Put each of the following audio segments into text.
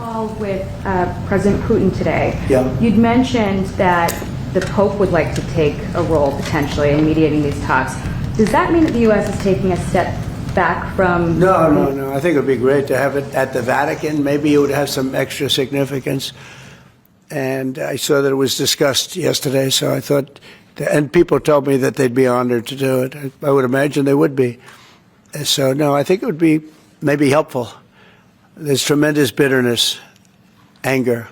call with President Putin today. Yeah. You'd mentioned that the Pope would like to take a role potentially in mediating these talks. Does that mean that the U.S. is taking a step back from... No. I think it would be great to have it at the Vatican. Maybe it would have some extra significance. And I saw that it was discussed yesterday, so I thought... And people told me that they'd be honored to do it. I would imagine they would be. So, no, I think it would be maybe helpful. There's tremendous bitterness, anger,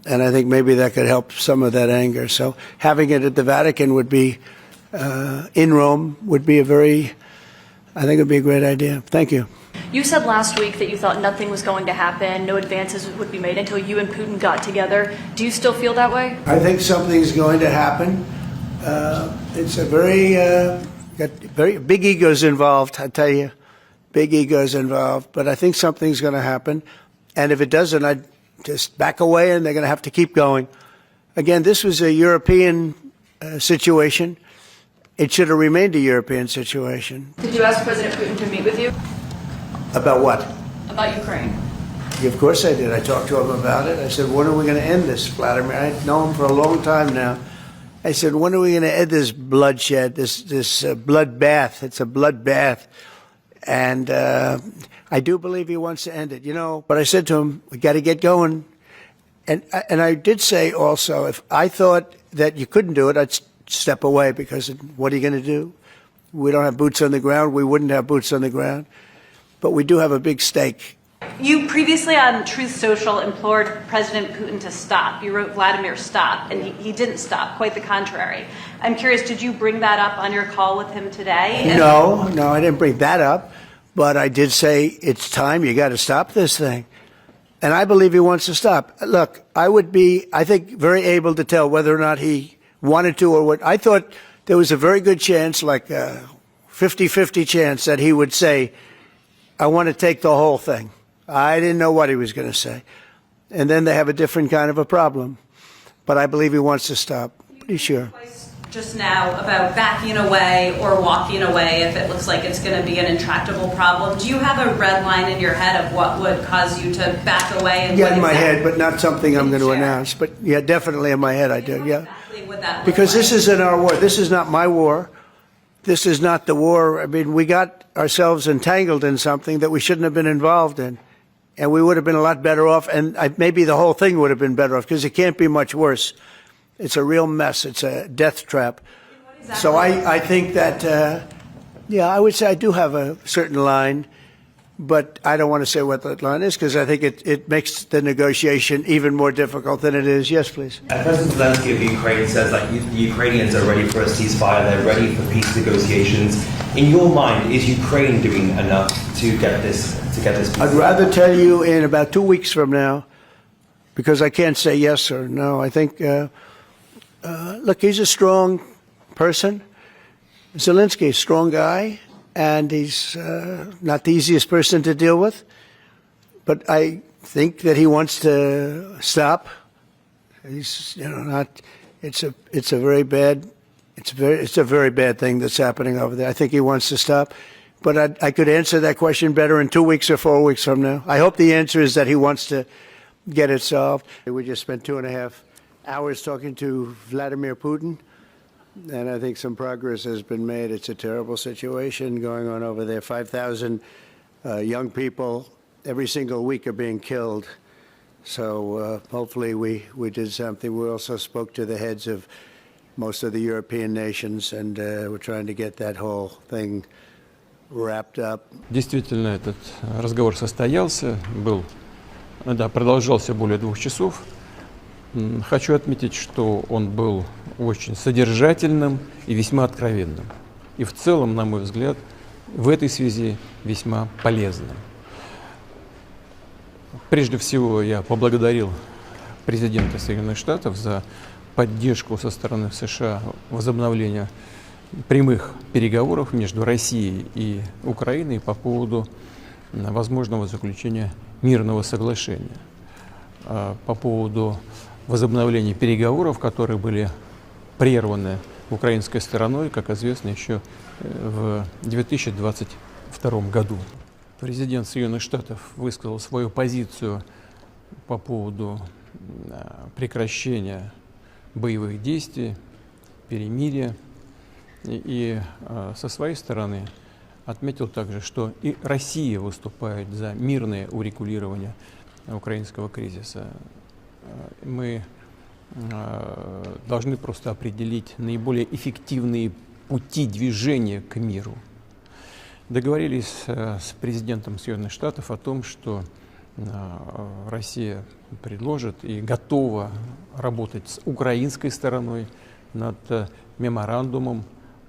and I think maybe that could help some of that anger. So having it at the Vatican would be, in Rome, would be I think it would be a great idea. Thank you. You said last week that you thought nothing was going to happen, no advances would be made until you and Putin got together. Do you still feel that way? I think something's going to happen. It's a got very big egos involved, I tell you. Big egos involved. But I think something's going to happen. And if it doesn't, I'd just back away and they're going to have to keep going. Again, this was a European situation. It should have remained a European situation. Did you ask President Putin to meet with you? About what? About Ukraine. Of course I did. I talked to him about it. I said, when are we going to end this, Vladimir? I know him for a long time now. I said, when are we going to end this bloodshed, this bloodbath? It's a bloodbath. And I do believe he wants to end it, But I said to him, we got to get going. And I did say also, if I thought that you couldn't do it, I'd step away because what are you going to do? We don't have boots on the ground. We wouldn't have boots on the ground. But we do have a big stake. You previously on Truth Social implored President Putin to stop. You wrote Vladimir stop, and he didn't stop, quite the contrary. I'm curious, did you bring that up on your call with him today? No, I didn't bring that up. But I did say, it's time, you got to stop this thing. And I believe he wants to stop. Look, I would be, I think, very able to tell whether or not he wanted to or what. I thought there was a very good chance, like a 50-50 chance, that he would say, I want to take the whole thing. I didn't know what he was going to say. And then they have a different kind of a problem. But I believe he wants to stop. Pretty sure. Just now about backing away or walking away if it looks like it's going to be an intractable problem. Do you have a red line in your head of what would cause you to back away? And yeah, in my head, but not something I'm going to announce. But yeah, definitely in my head I do, yeah. Exactly what that because this isn't our war. This is not my war. This is not the war. I mean, we got ourselves entangled in something that we shouldn't have been involved in. And we would have been a lot better off, and maybe the whole thing would have been better off, because it can't be much worse. It's a real mess. It's a death trap. So I think that, I would say I do have a certain line, but I don't want to say what that line is, because I think it makes the negotiation even more difficult than it is. Yes, please. President Zelensky of Ukraine says the Ukrainians are ready for a ceasefire. They're ready for peace negotiations. In your mind, is Ukraine doing enough to get this? I'd rather tell you in about 2 weeks from now, because I can't say yes or no. I think, look, he's a strong person. Zelensky, a strong guy, and he's not the easiest person to deal with. But I think that he wants to stop. He's, not. It's a very bad thing that's happening over there. I think he wants to stop. But I could answer that question better in 2 weeks or 4 weeks from now. I hope the answer is that he wants to get it solved. We just spent 2.5 hours talking to Vladimir Putin, and I think some progress has been made. It's a terrible situation going on over there. 5,000 young people every single week are being killed. So hopefully we did something. We also spoke to the heads of most of the European nations, and we're trying to get that whole thing wrapped up. Действительно, этот разговор состоялся, продолжался более 2 часов. Хочу отметить, что он был очень содержательным и весьма откровенным. И в целом, на мой взгляд, в этой связи весьма полезным. Прежде всего, я поблагодарил президента Соединенных Штатов за поддержку со стороны США возобновления прямых переговоров между Россией и Украиной по поводу возможного заключения мирного соглашения. По поводу возобновления переговоров, которые были прерваны украинской стороной, как известно, еще в 2022 году. Президент Соединенных Штатов высказал свою позицию по поводу прекращения боевых действий, перемирия. И со своей стороны отметил также, что и Россия выступает за мирное урегулирование украинского кризиса. Мы должны просто определить наиболее эффективные пути движения к миру. Договорились с президентом Соединенных Штатов о том, что Россия предложит и готова работать с украинской стороной над меморандумом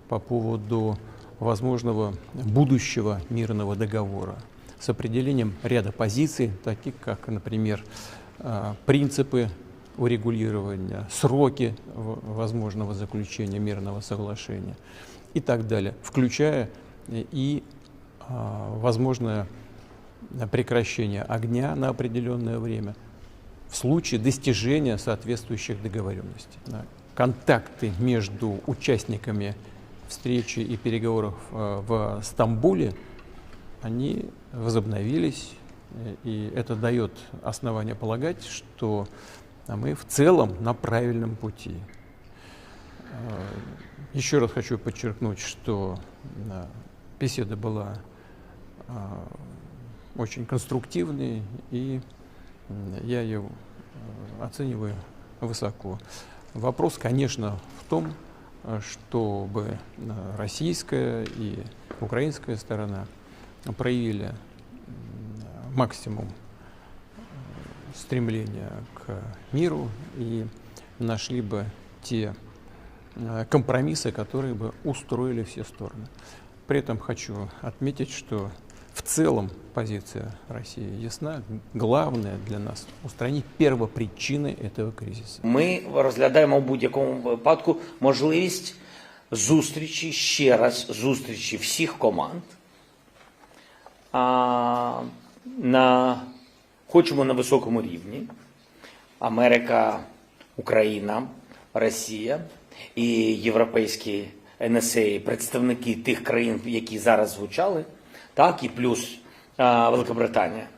по поводу возможного будущего мирного договора с определением ряда позиций, таких как, например, принципы урегулирования, сроки возможного заключения мирного соглашения и так далее, включая и возможное прекращение огня на определенное время в случае достижения соответствующих договоренностей. Контакты между участниками встречи и переговоров в Стамбуле, они возобновились, и это дает основание полагать, что мы в целом на правильном пути. Еще раз хочу подчеркнуть, что беседа была очень конструктивной, и я ее оцениваю высоко. Вопрос, конечно, в том, чтобы российская и украинская сторона проявили максимум стремления к миру и нашли бы те компромиссы, которые бы устроили все стороны. При этом хочу отметить, что в целом позиция России ясна. Главное для нас – устранить первопричины этого кризису. Ми розглядаємо в будь-якому випадку можливість зустрічі, ще раз зустрічі всіх команд. Хочемо на високому рівні. Америка, Україна, Росія і європейські НСА, представники тих країн, які зараз звучали, так, і плюс Великобританія.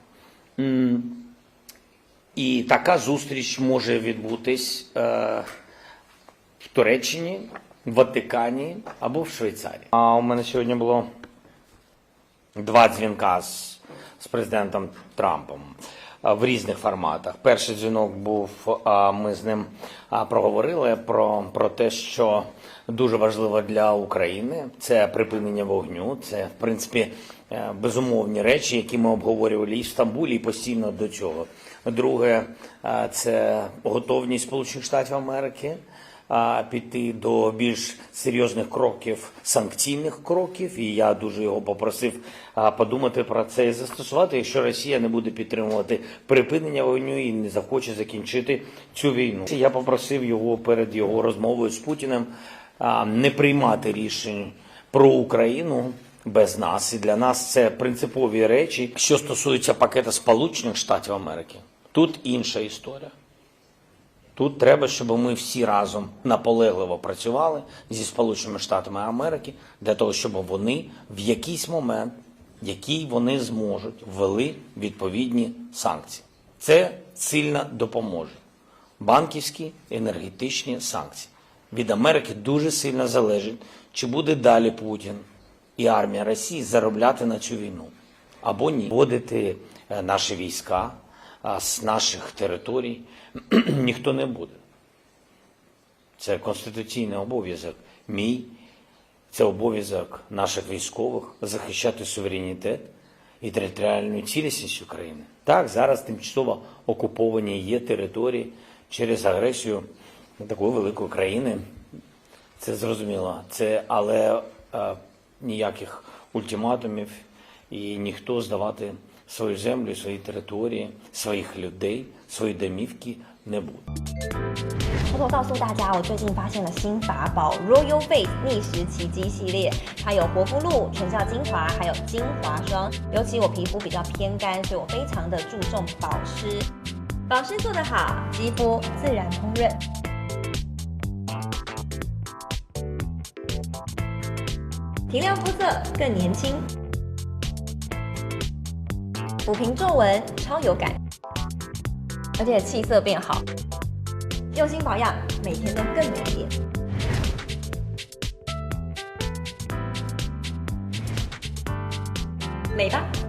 І така зустріч може відбутись в Туреччині, в Ватикані або в Швейцарії. У мене сьогодні було 2 дзвінка з президентом Трампом в різних форматах. Перший дзвінок був, ми з ним проговорили про те, що дуже важливо для України. Це припинення вогню, це, в принципі, безумовні речі, які ми обговорювали і в Стамбулі, і постійно до цього. Друге, це готовність Сполучених Штатів Америки піти до більш серйозних кроків, санкційних кроків, і я дуже його попросив подумати про це і застосувати, якщо Росія не буде підтримувати припинення вогню і не захоче закінчити цю війну. Я попросив його перед його розмовою з Путіним не приймати рішень про Україну без нас, і для нас це принципові речі. Що стосується пакету Сполучених Штатів Америки, тут інша історія. Тут треба, щоб ми всі разом наполегливо працювали зі Сполученими Штатами Америки для того, щоб вони в якийсь момент, який вони зможуть, ввели відповідні санкції. Це сильно допоможе. Банківські, енергетичні санкції. Від Америки дуже сильно залежить, чи буде далі Путін і армія Росії заробляти на цю війну. Або ні. Вводити наші війська з наших територій ніхто не буде. Це конституційний обов'язок мій, це обов'язок наших військових захищати суверенітет і територіальну цілісність України. Так, зараз тимчасово окуповані є території через агресію такої великої країни. Це зрозуміло. Але ніяких ультиматумів і ніхто здавати свою землю, свої території, своїх людей, свої домівки не буде. 偷偷告诉大家，我最近发现了新法宝 Royal Face 逆时奇迹系列，它有活肤露、全效精华，还有精华霜。尤其我皮肤比较偏干，所以我非常的注重保湿。保湿做得好，肌肤自然烹饪。提亮肤色更年轻，抚平皱纹超有感。而且气色变好。用心保养，每天都更美丽。美吧。